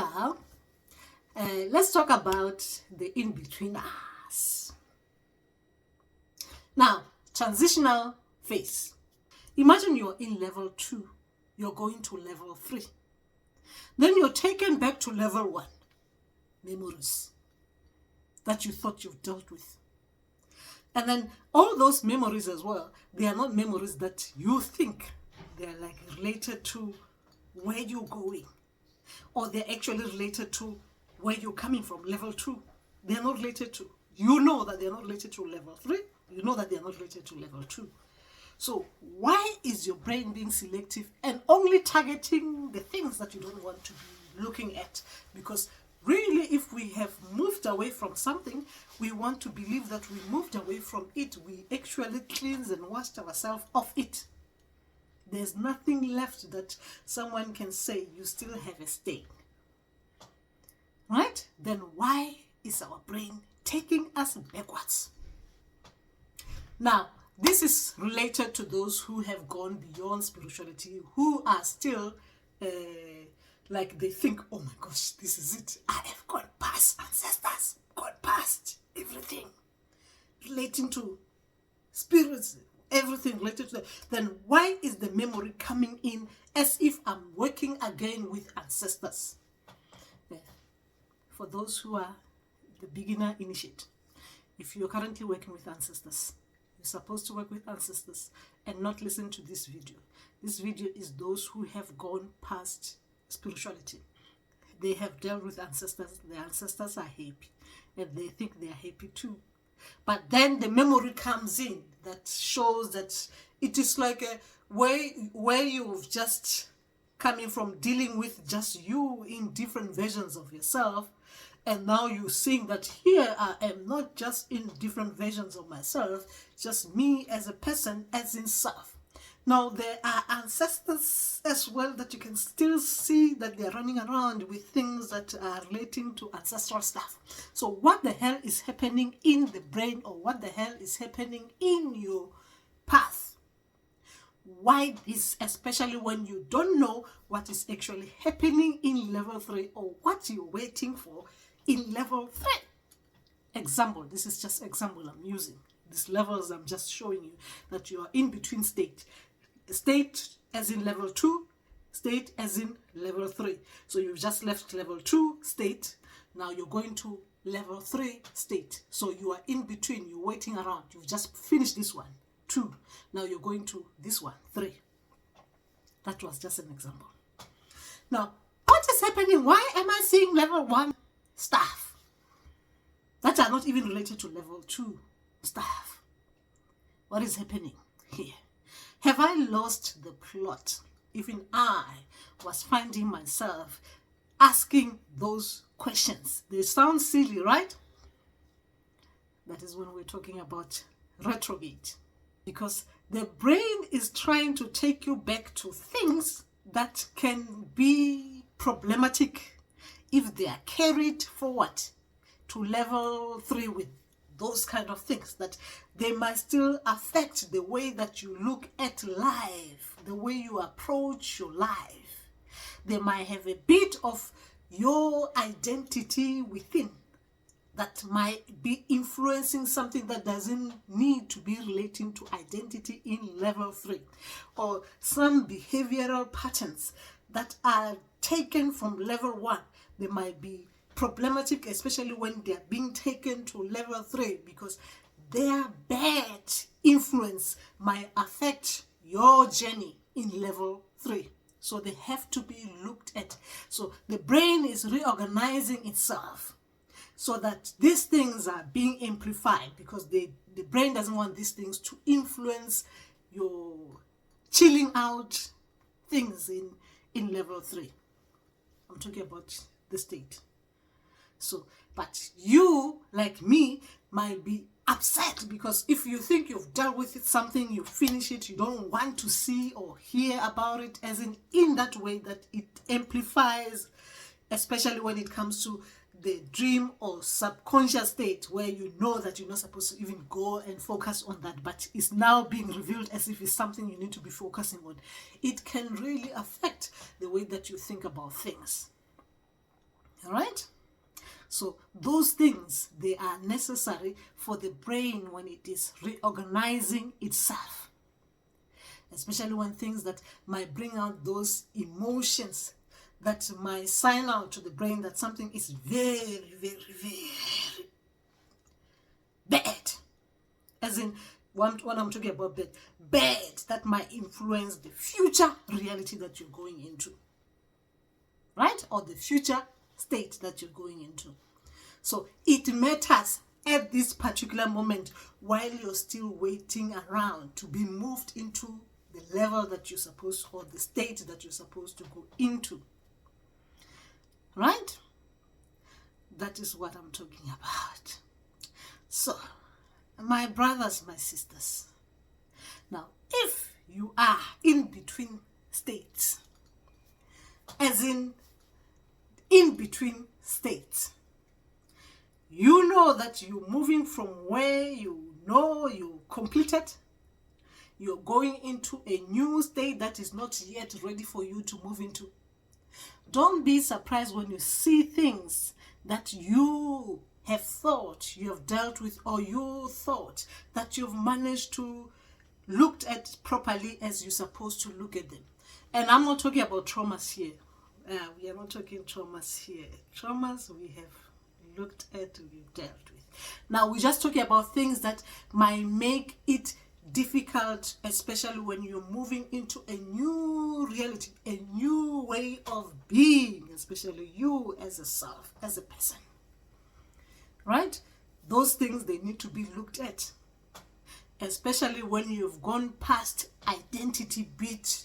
Now, let's talk about the in-betweeners. Now, transitional phase. Imagine you're in level 2. You're going to level 3. Then you're taken back to level 1. Memories that you thought you've dealt with. And then all those memories as well, they are not memories that you think. They're like related to where you're going. Or they're actually related to where you're coming from, level 2. They're not related to. You know that they're not related to level 3. You know that they're not related to level 2. So why is your brain being selective and only targeting the things that you don't want to be looking at? Because really, if we have moved away from something, we want to believe that we moved away from it. We actually cleansed and washed ourselves of it. There's nothing left that someone can say you still have a stain. Right? Then why is our brain taking us backwards? Now, this is related to those who have gone beyond spirituality, who are still like they think, oh my gosh, this is it. I have gone past ancestors, gone past everything relating to spirits, everything related to that. Then why is the memory coming in as if I'm working again with ancestors? Yeah. For those who are the beginner initiate, if you're currently working with ancestors, you're supposed to work with ancestors and not listen to this video. This video is those who have gone past spirituality. They have dealt with ancestors. The ancestors are happy and they think they are happy too. But then the memory comes in that shows that it is like a where you've just coming from dealing with just you in different versions of yourself. And now you're seeing that here I am not just in different versions of myself, just me as a person, as in self. Now there are ancestors as well that you can still see that they're running around with things that are relating to ancestral stuff. So what the hell is happening in the brain, or what the hell is happening in your path? Why this, especially when you don't know what is actually happening in level 3 or what you're waiting for in level 3. Example, this is just example I'm using. These levels I'm just showing you that you are in between state. State as in level 2, state as in level 3. So you've just left level 2 state. Now you're going to level 3 state. So you are in between, you're waiting around. You've just finished this one, 2. Now you're going to this one, 3. That was just an example. Now, what is happening? Why am I seeing level 1 stuff that are not even related to level 2 stuff? What is happening here? Have I lost the plot? Even I was finding myself asking those questions. They sound silly, right? That is when we're talking about retrograde. Because the brain is trying to take you back to things that can be problematic if they are carried forward to level 3 with those kind of things, that they might still affect the way that you look at life, the way you approach your life. They might have a bit of your identity within that might be influencing something that doesn't need to be relating to identity in level 3, or some behavioral patterns that are taken from level 1. They might be problematic, especially when they are being taken to level 3, because their bad influence might affect your journey in level 3. So they have to be looked at. So the brain is reorganizing itself so that these things are being amplified, because the brain doesn't want these things to influence your chilling out things in level 3. I'm talking about the state. So, but you, like me, might be upset because if you think you've dealt with it, something, you finish it, you don't want to see or hear about it, as in that way that it amplifies, especially when it comes to the dream or subconscious state, where you know that you're not supposed to even go and focus on that, but it's now being revealed as if it's something you need to be focusing on. It can really affect the way that you think about things. All right? So those things, they are necessary for the brain when it is reorganizing itself. Especially when things that might bring out those emotions that might sign out to the brain that something is very, very, very bad. As in, when I'm talking about bad, that might influence the future reality that you're going into. Right? Or the future state that you're going into. So it matters at this particular moment while you're still waiting around to be moved into the level that you're supposed, or the state that you're supposed to go into. Right? That is what I'm talking about. So, my brothers, my sisters, now if you are in between states, as in between states, you know that you're moving from where you know you completed, you're going into a new state that is not yet ready for you to move into. Don't be surprised when you see things that you have thought you have dealt with, or you thought that you've managed to look at properly as you're supposed to look at them. And I'm not talking about traumas here. We are not talking traumas here. Traumas we have looked at, we've dealt with. Now we're just talking about things that might make it difficult, especially when you're moving into a new reality, a new way of being, especially you as a self, as a person. Right? Those things, they need to be looked at, especially when you've gone past identity bit,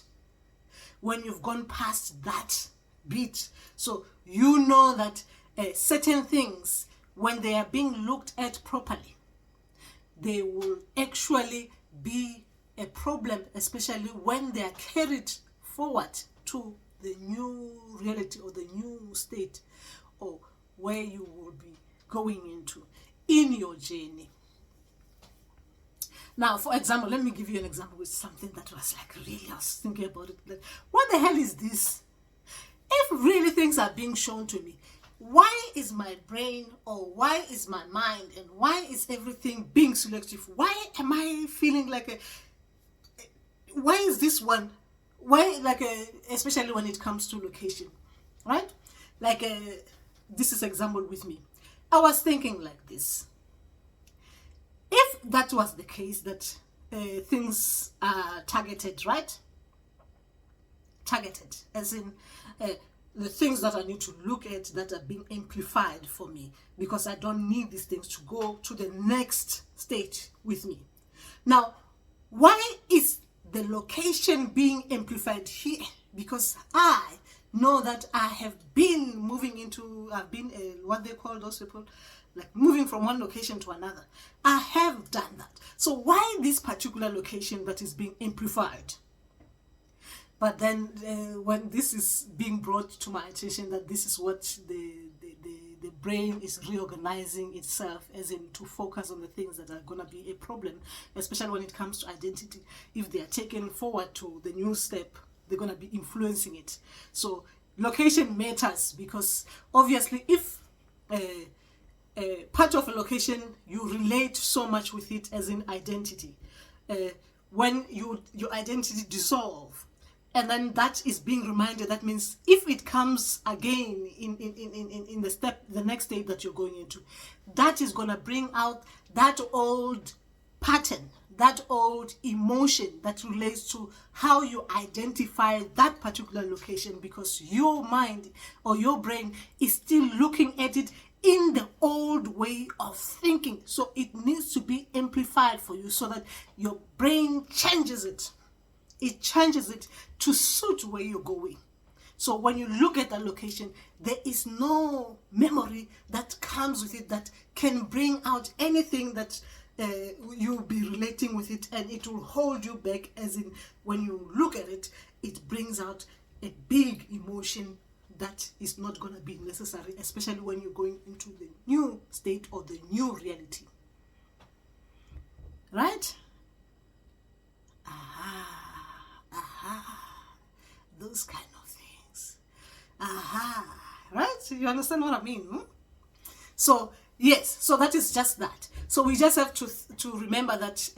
when you've gone past that bit. So you know that certain things, when they are being looked at properly, they will actually be a problem, especially when they are carried forward to the new reality or the new state, or where you will be going into in your journey. Now, for example, let me give you an example with something that was like really, I was thinking about it. Like, what the hell is this? If really things are being shown to me, why is my brain, or why is my mind, and why is everything being selective? Why am I feeling like why is this one? Why, like especially when it comes to location, right? Like this is example with me. I was thinking like this. If that was the case, that things are targeted, right? Targeted, as in the things that I need to look at that are being amplified for me, because I don't need these things to go to the next stage with me. Now, why is the location being amplified here? Because I know that I have been moving into, I've been what they call those people, like moving from one location to another. I have done that. So why this particular location that is being amplified? But then when this is being brought to my attention, that this is what the brain is reorganizing itself, as in to focus on the things that are going to be a problem, especially when it comes to identity. If they are taken forward to the new step, they're going to be influencing it. So location matters, because obviously if part of a location, you relate so much with it, as in identity. When your identity dissolve, and then that is being reminded, that means if it comes again in the next state that you're going into, that is going to bring out that old pattern, that old emotion that relates to how you identify that particular location, because your mind or your brain is still looking at it in the old way of thinking. So it needs to be amplified for you, so that your brain changes it. It changes it to suit where you're going. So when you look at that location, there is no memory that comes with it that can bring out anything that you'll be relating with it, and it will hold you back, as in when you look at it, it brings out a big emotion that is not going to be necessary, especially when you're going into the new state or the new reality. Right? Those kind of things. Right? But you understand what I mean? So yes, so that is just that. So we just have to remember that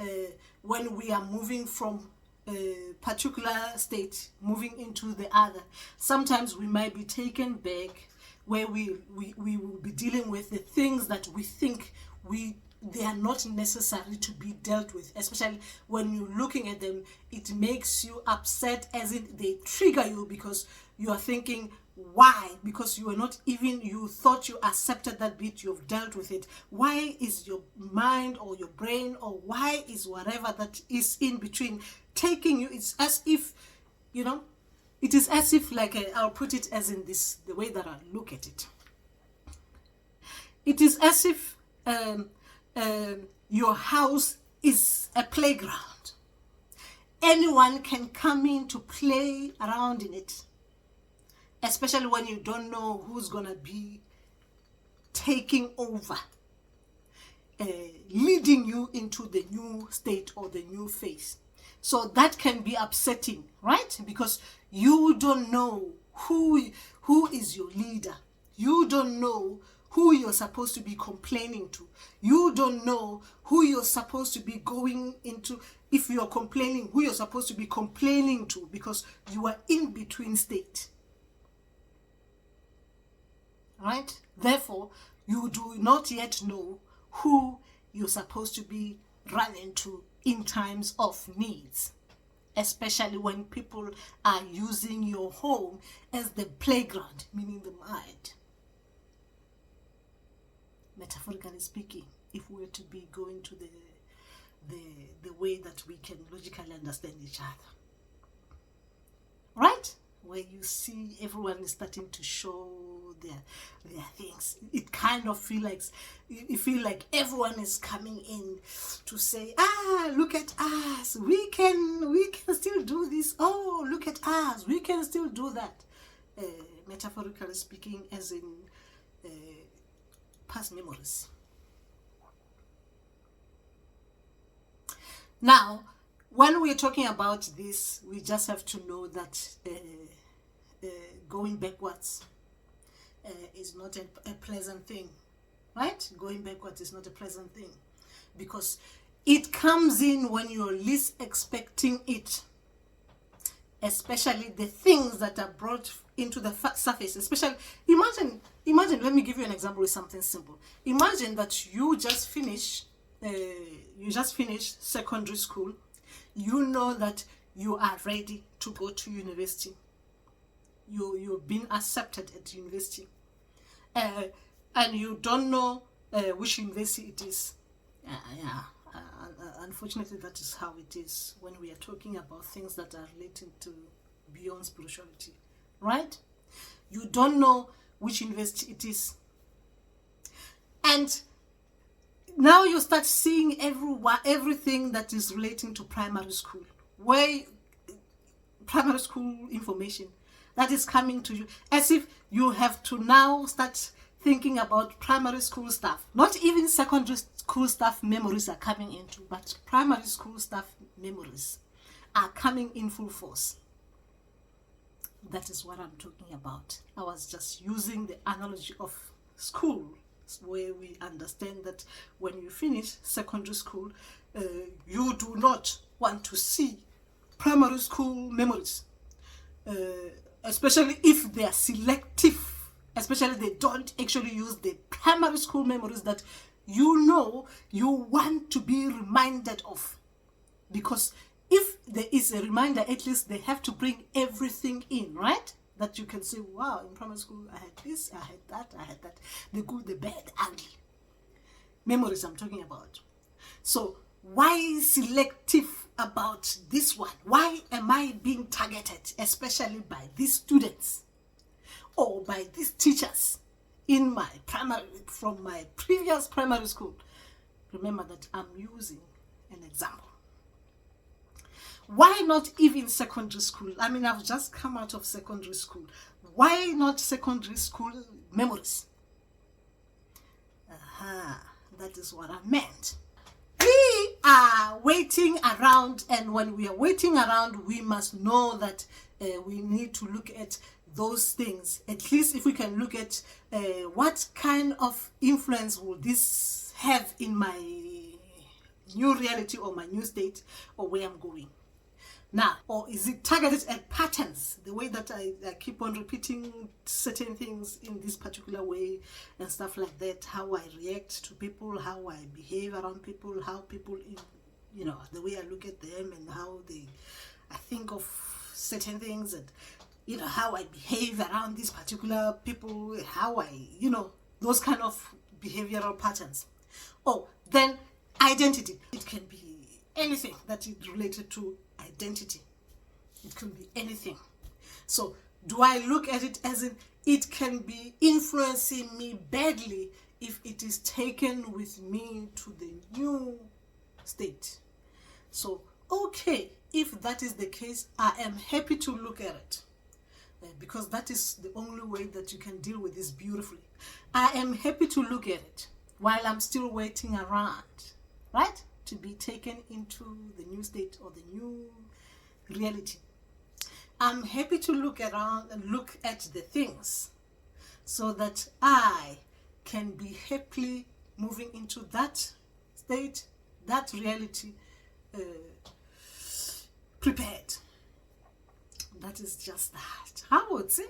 when we are moving from a particular state, moving into the other, sometimes we might be taken back where we will be dealing with the things that we think they are not necessary to be dealt with, especially when you're looking at them. It makes you upset, as in they trigger you because you are thinking, why? Because you thought you accepted that bit, you've dealt with it. Why is your mind or your brain, or why is whatever that is in between taking you? It's as if, it is as if, like, I'll put it as in this, the way that I look at it. It is as if your house is a playground. Anyone can come in to play around in it, especially when you don't know who's gonna be taking over, leading you into the new state or the new phase. So that can be upsetting, right? Because you don't know who is your leader. You don't know who you're supposed to be complaining to. You don't know who you're supposed to be going into. If you're complaining, who you're supposed to be complaining to, because you are in between state. Right? Therefore, you do not yet know who you're supposed to be running to in times of needs, especially when people are using your home as the playground, meaning the mind. Metaphorically speaking, if we were to be going to the way that we can logically understand each other, right? Where you see everyone is starting to show their things, it kind of feel like everyone is coming in to say, look at us, we can still do this. Oh, look at us, we can still do that. Metaphorically speaking, as in past memories. Now, when we're talking about this, we just have to know that going backwards is not a pleasant thing, right? Going backwards is not a pleasant thing, because it comes in when you're least expecting it, especially the things that are brought into the surface. Especially, imagine, let me give you an example with something simple. Imagine that you just finished secondary school. You know that you are ready to go to university. You've been accepted at university, and you don't know which university it is. Unfortunately, that is how it is when we are talking about things that are related to beyond spirituality, right? You don't know which university it is, and now you start seeing everything that is relating to primary school, where primary school information that is coming to you, as if you have to now start thinking about primary school stuff. Not even secondary school stuff memories are coming into, but primary school stuff memories are coming in full force. That is what I'm talking about. I was just using the analogy of school, where we understand that when you finish secondary school, you do not want to see primary school memories, especially if they are selective, especially they don't actually use the primary school memories that you want to be reminded of. Because if there is a reminder, at least they have to bring everything in, right? That you can say, wow, in primary school I had this, I had that, the good, the bad, ugly. Memories I'm talking about. So why selective about this one? Why am I being targeted, especially by these students or by these teachers in my from my previous primary school? Remember that I'm using an example. Why not even secondary school? I mean, I've just come out of secondary school. Why not secondary school memories? That is what I meant. We are waiting around, and when we are waiting around, we must know that we need to look at those things, at least if we can look at what kind of influence will this have in my new reality or my new state or where I'm going. Now, or is it targeted at patterns, the way that I keep on repeating certain things in this particular way and stuff like that, how I react to people, how I behave around people, how people, you know, the way I look at them and how I think of certain things, and, you know, how I behave around these particular people, how I, you know, those kind of behavioral patterns. Oh, then identity. It can be anything that is related to identity. It can be anything. So do I look at it as in it can be influencing me badly if it is taken with me to the new state? So, okay, if that is the case, I am happy to look at it, because that is the only way that you can deal with this beautifully. I am happy to look at it while I'm still waiting around, right, to be taken into the new state or the new reality. I'm happy to look around and look at the things so that I can be happily moving into that state, that reality, prepared. That is just that. How would say?